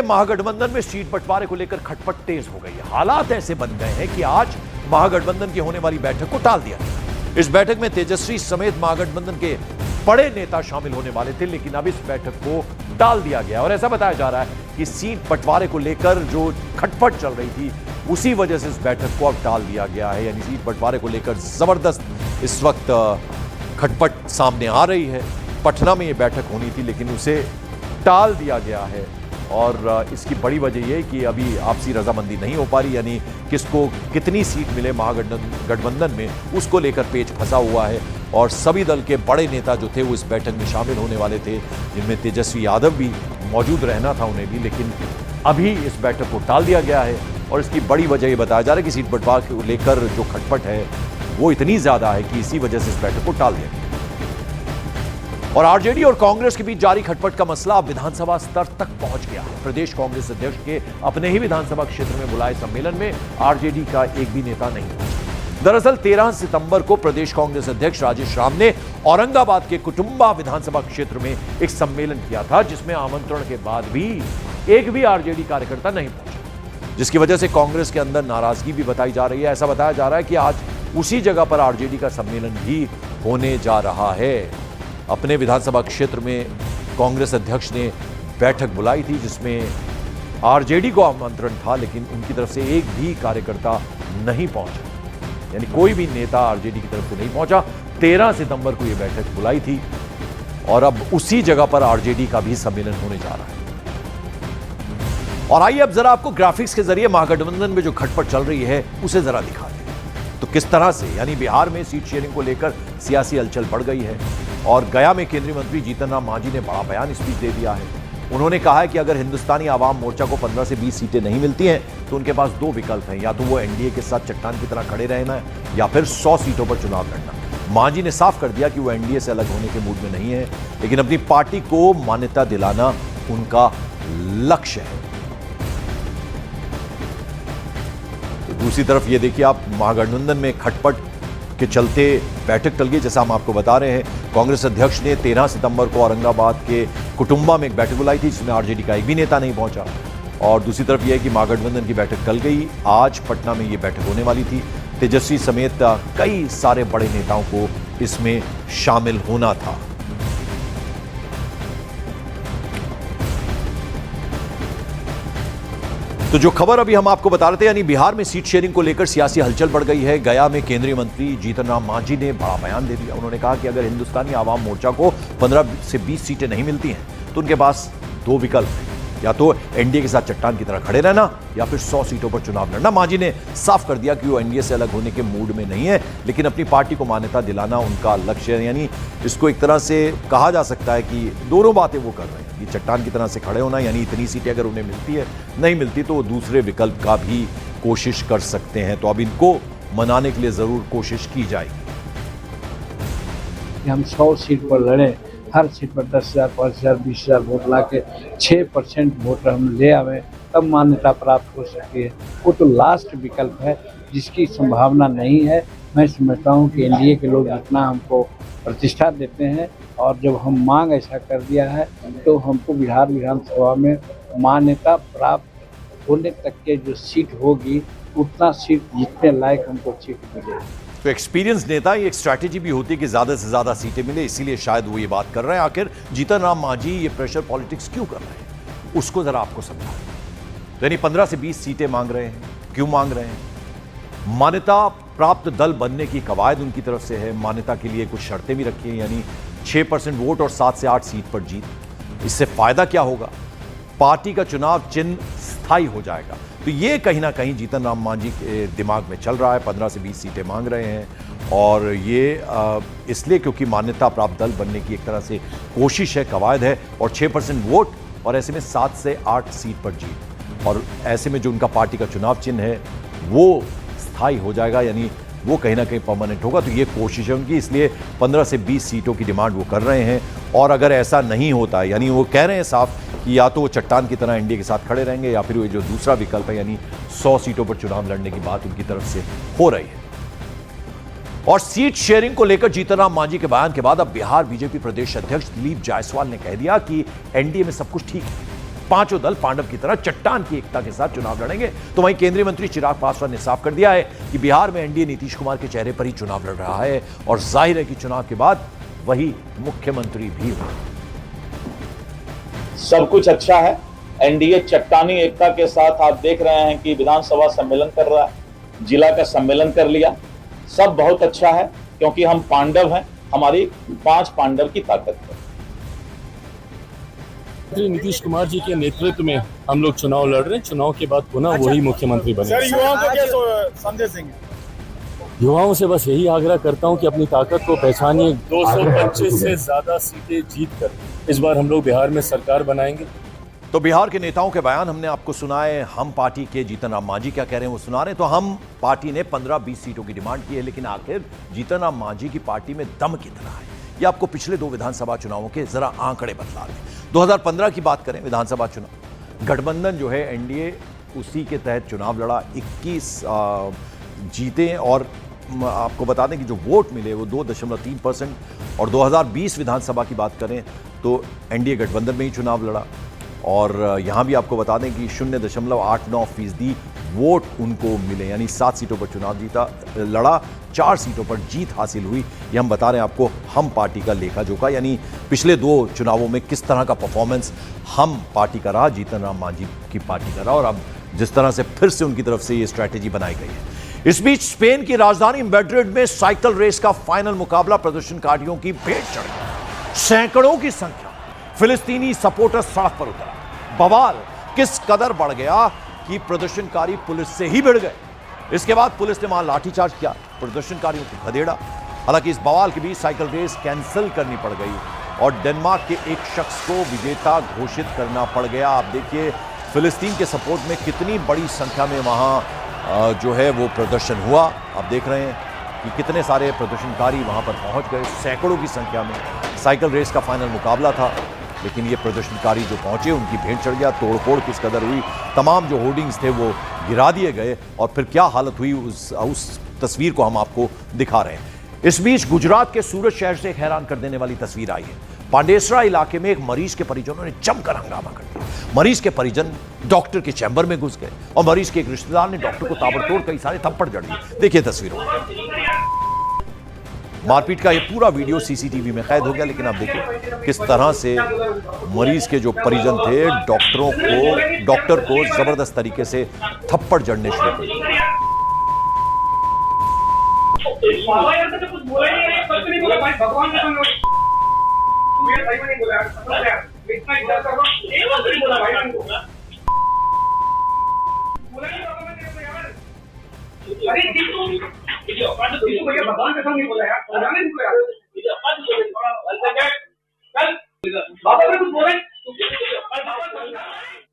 महागठबंधन में सीट बंटवारे को लेकर खटपट तेज हो गई है। हालात ऐसे बन गए हैं कि आज महागठबंधन की होने वाली बैठक को टाल दिया गया। इस बैठक में तेजस्वी समेत महागठबंधन के बड़े नेता शामिल होने वाले थे, लेकिन अब इस बैठक को टाल दिया गया और ऐसा बताया जा रहा है कि सीट बंटवारे को लेकर जो खटपट चल रही थी उसी वजह से इस बैठक को अब टाल दिया गया है। यानी सीट बंटवारे को लेकर जबरदस्त इस वक्त खटपट सामने आ रही है। पटना में ये बैठक होनी थी लेकिन उसे टाल दिया गया है और इसकी बड़ी वजह यह कि अभी आपसी रजामंदी नहीं हो पा रही, यानी किसको कितनी सीट मिले महागठबंधन में उसको लेकर पेच फंसा हुआ है। और सभी दल के बड़े नेता जो थे वो इस बैठक में शामिल होने वाले थे, जिनमें तेजस्वी यादव भी मौजूद रहना था उन्हें भी, लेकिन अभी इस बैठक को टाल दिया गया है। और इसकी बड़ी वजह ये बताया जा रहा है कि सीट बंटवारे को लेकर जो खटपट है वो इतनी ज्यादा है कि इसी वजह से इस बैठक को टाल दिया गया। और आरजेडी और कांग्रेस के बीच जारी खटपट का मसला अब विधानसभा स्तर तक पहुंच गया है। प्रदेश कांग्रेस अध्यक्ष के अपने ही विधानसभा क्षेत्र में बुलाए सम्मेलन में आरजेडी का एक भी नेता नहीं पहुंचा। दरअसल 13 सितंबर को प्रदेश कांग्रेस अध्यक्ष राजेश राम ने औरंगाबाद के कुटुंबा विधानसभा क्षेत्र में एक सम्मेलन किया था, जिसमें आमंत्रण के बाद भी एक भी आरजेडी कार्यकर्ता नहीं पहुंचा, जिसकी वजह से कांग्रेस के अंदर नाराजगी भी बताई जा रही है। ऐसा बताया जा रहा है कि आज उसी जगह पर आरजेडी का सम्मेलन भी होने जा रहा है। अपने विधानसभा क्षेत्र में कांग्रेस अध्यक्ष ने बैठक बुलाई थी जिसमें आरजेडी को आमंत्रण था, लेकिन उनकी तरफ से एक भी कार्यकर्ता नहीं पहुंचा, यानी कोई भी नेता आरजेडी की तरफ से नहीं पहुंचा। 13 सितंबर को यह बैठक बुलाई थी और अब उसी जगह पर आरजेडी का भी सम्मेलन होने जा रहा है। और आइए अब जरा आपको ग्राफिक्स के जरिए महागठबंधन में जो खटपट चल रही है उसे जरा दिखा दें। तो किस तरह से, यानी बिहार में सीट शेयरिंग को लेकर सियासी हलचल बढ़ गई है और गया में केंद्रीय मंत्री जीतन राम मांझी ने बड़ा बयान स्पीच दे दिया है। उन्होंने कहा है कि अगर हिंदुस्तानी आवाम मोर्चा को 15 से 20 सीटें नहीं मिलती हैं तो उनके पास दो विकल्प हैं, या तो वो एनडीए के साथ चट्टान की तरह खड़े रहना है या फिर 100 सीटों पर चुनाव लड़ना। मांझी ने साफ कर दिया कि वो एनडीए से अलग होने के मूड में नहीं है, लेकिन अपनी पार्टी को मान्यता दिलाना उनका लक्ष्य है। तो दूसरी तरफ ये देखिए आप, महागठबंधन में खटपट के चलते बैठक टल गई। जैसा हम आपको बता रहे हैं, कांग्रेस अध्यक्ष ने 13 सितंबर को औरंगाबाद के कुटुंबा में एक बैठक बुलाई थी जिसमें आरजेडी का एक भी नेता नहीं पहुंचा। और दूसरी तरफ यह है कि महागठबंधन की बैठक टल गई। आज पटना में यह बैठक होने वाली थी। तेजस्वी समेत कई सारे बड़े नेताओं को इसमें शामिल होना था। तो जो खबर अभी हम आपको बता रहे थे, यानी बिहार में सीट शेयरिंग को लेकर सियासी हलचल बढ़ गई है। गया में केंद्रीय मंत्री जीतन राम मांझी ने बड़ा बयान दे दिया। उन्होंने कहा कि अगर हिंदुस्तानी आवाम मोर्चा को 15 से 20 सीटें नहीं मिलती हैं तो उनके पास दो विकल्प हैं, या तो एनडीए के साथ चट्टान की तरह खड़े रहना या फिर 100 सीटों पर चुनाव लड़ना। मांझी ने साफ कर दिया कि वो एनडीए से अलग होने के मूड में नहीं है, लेकिन अपनी पार्टी को मान्यता दिलाना उनका लक्ष्य है। यानी इसको एक तरह से कहा जा सकता है कि दोनों बातें वो कर रहे हैं। ये चट्टान की तरह से खड़े होना, यानी इतनी सीटें अगर उन्हें मिलती है, नहीं मिलती तो वो दूसरे विकल्प का भी कोशिश कर सकते हैं। तो अब इनको मनाने के लिए जरूर कोशिश की जाएगी। हम 100 सीट पर लड़े, हर सीट पर 10,000, 5,000, 20,000 वोट ला के 6% वोट हम ले आवे, तब मान्यता प्राप्त हो सकती है। वो तो लास्ट विकल्प है जिसकी संभावना नहीं है। मैं समझता हूँ कि एनडीए के लोग जितना हमको प्रतिष्ठा देते हैं और जब हम मांग ऐसा कर दिया है तो हमको बिहार विधानसभा में मान्यता प्राप्त होने तक के जो सीट होगी उतना सीट जीतने लायक हमको सीट मिलेगी। तो एक्सपीरियंस नेता, ये एक स्ट्रैटेजी भी होती है कि ज्यादा से ज्यादा सीटें मिले, इसीलिए शायद वो ये बात कर रहे हैं। आखिर जीतन राम मांझी ये प्रेशर पॉलिटिक्स क्यों कर रहे हैं, उसको जरा आपको समझाएं। तो यानी 15 से 20 सीटें मांग रहे हैं, क्यों मांग रहे हैं? मान्यता प्राप्त दल बनने की कवायद उनकी तरफ से है। मान्यता के लिए कुछ शर्तें भी रखी हैं, यानी 6% वोट और 7 से 8 सीट पर जीत। इससे फायदा क्या होगा? पार्टी का चुनाव चिन्ह स्थायी हो जाएगा। तो ये कहीं ना कहीं जीतन राम मांझी के दिमाग में चल रहा है। 15 से 20 सीटें मांग रहे हैं और ये इसलिए क्योंकि मान्यता प्राप्त दल बनने की एक तरह से कोशिश है, कवायद है। और 6% वोट और ऐसे में 7 से 8 सीट पर जीत, और ऐसे में जो उनका पार्टी का चुनाव चिन्ह है वो स्थायी हो जाएगा, यानी वो कहीं ना कहीं परमानेंट होगा। तो ये कोशिश है उनकी, इसलिए 15 से 20 सीटों की डिमांड वो कर रहे हैं। और अगर ऐसा नहीं होता है, यानी वो कह रहे हैं साफ कि या तो वो चट्टान की तरह एनडीए के साथ खड़े रहेंगे या फिर वो जो दूसरा विकल्प है यानी 100 सीटों पर चुनाव लड़ने की बात उनकी तरफ से हो रही है। और सीट शेयरिंग को लेकर जीतन राम मांझी के बयान के बाद अब बिहार बीजेपी प्रदेश अध्यक्ष दिलीप जायसवाल ने कह दिया कि एनडीए में सब कुछ ठीक है, पांचों दल पांडव की तरह चट्टान की एकता के साथ चुनाव लड़ेंगे। तो वहीं केंद्रीय मंत्री चिराग पासवान ने साफ कर दिया है कि बिहार में एनडीए नीतीश कुमार के चेहरे पर ही चुनाव लड़ रहा है और जाहिर है कि चुनाव के बाद वही मुख्यमंत्री भी होंगे। सब कुछ अच्छा है। एनडीए चट्टानी एकता के साथ आप देख रहे हैं कि विधानसभा सम्मेलन कर रहा है, जिला का सम्मेलन कर लिया। सब बहुत अच्छा है क्योंकि हम पांडव हैं, हमारी 5 पांडव की ताकत है। नीतीश कुमार जी के नेतृत्व में हम लोग चुनाव लड़ रहे हैं। चुनाव के बाद पुनः वही मुख्यमंत्री बने। सर, युवाओं को क्या संदेश देंगे? युवाओं से बस यही आग्रह करता हूं कि अपनी ताकत को पहचानिए। 225 से ज्यादा सीटें जीतकर इस बार हम लोग बिहार में सरकार बनाएंगे। तो बिहार के नेताओं के बयान हमने आपको सुनाए। हम पार्टी के जीतन राम मांझी क्या कह रहे हैं वो सुना रहे हैं। तो हम पार्टी ने 15-20 सीटों की डिमांड की है, लेकिन आखिर जीतन राम मांझी की पार्टी में दम कितना है ये आपको पिछले 2 विधानसभा चुनावों के जरा आंकड़े बतला दें। 2015 की बात करें, विधानसभा चुनाव, गठबंधन जो है एनडीए उसी के तहत चुनाव लड़ा, 21 जीते और आपको बता दें कि जो वोट मिले वो 2.3%। और 2020 विधानसभा की बात करें तो एनडीए गठबंधन में ही चुनाव लड़ा और यहां भी आपको बता दें कि 0.89% वोट उनको मिले, यानी 7 सीटों पर चुनाव लड़ा, 4 सीटों पर जीत हासिल हुई। ये हम बता रहे हैं आपको हम पार्टी का लेखा जोखा, यानी पिछले 2 चुनावों में किस तरह का परफॉर्मेंस हम पार्टी का रहा, जीतन राम मांझी की पार्टी का रहा और अब जिस तरह से फिर से उनकी तरफ से ये स्ट्रैटेजी बनाई गई है। इस बीच स्पेन की राजधानी मैड्रिड में साइकिल रेस का फाइनल मुकाबला प्रदर्शनकारियों की भेंट चढ़ गया। सैकड़ों की संख्या फिलिस्तीनी सपोर्टर सड़क पर उतरा। बवाल किस कदर बढ़ गया कि प्रदर्शनकारी पुलिस से ही भिड़ गए। इसके बाद पुलिस ने वहां लाठीचार्ज किया, प्रदर्शनकारियों को खदेड़ा। हालांकि इस बवाल के बीच साइकिल रेस कैंसिल करनी पड़ गई और डेनमार्क के एक शख्स को विजेता घोषित करना पड़ गया। आप देखिए फिलिस्तीन के सपोर्ट में कितनी बड़ी संख्या में वहां जो है वो प्रदर्शन हुआ। आप देख रहे हैं कि कितने सारे प्रदर्शनकारी वहां पर पहुंच गए, सैकड़ों की संख्या में। साइकिल रेस का फाइनल मुकाबला था, लेकिन ये प्रदर्शनकारी जो पहुंचे उनकी भेंट चढ़ गया। तोड़फोड़ किस कदर हुई, तमाम जो होर्डिंग्स थे वो गिरा दिए गए और फिर क्या हालत हुई उस तस्वीर को हम आपको दिखा रहे हैं। इस बीच गुजरात के सूरत शहर से एक हैरान कर देने वाली तस्वीर आई है। पांडेसरा इलाके में एक मरीज के परिजनों ने जमकर हंगामा कर दिया। मरीज के परिजन डॉक्टर के चैम्बर में घुस गए और मरीज के एक रिश्तेदार ने डॉक्टर को ताबड़तोड़ कई सारे थप्पड़ जड़ दिए। देखिए तस्वीरों में। मारपीट का ये पूरा वीडियो सीसीटीवी में कैद हो गया, लेकिन आप देखिए किस तरह से मरीज के जो परिजन थे डॉक्टर को जबरदस्त तरीके से थप्पड़ जड़ने शुरू कर दिए। भगवान कसम नहीं बोला यार।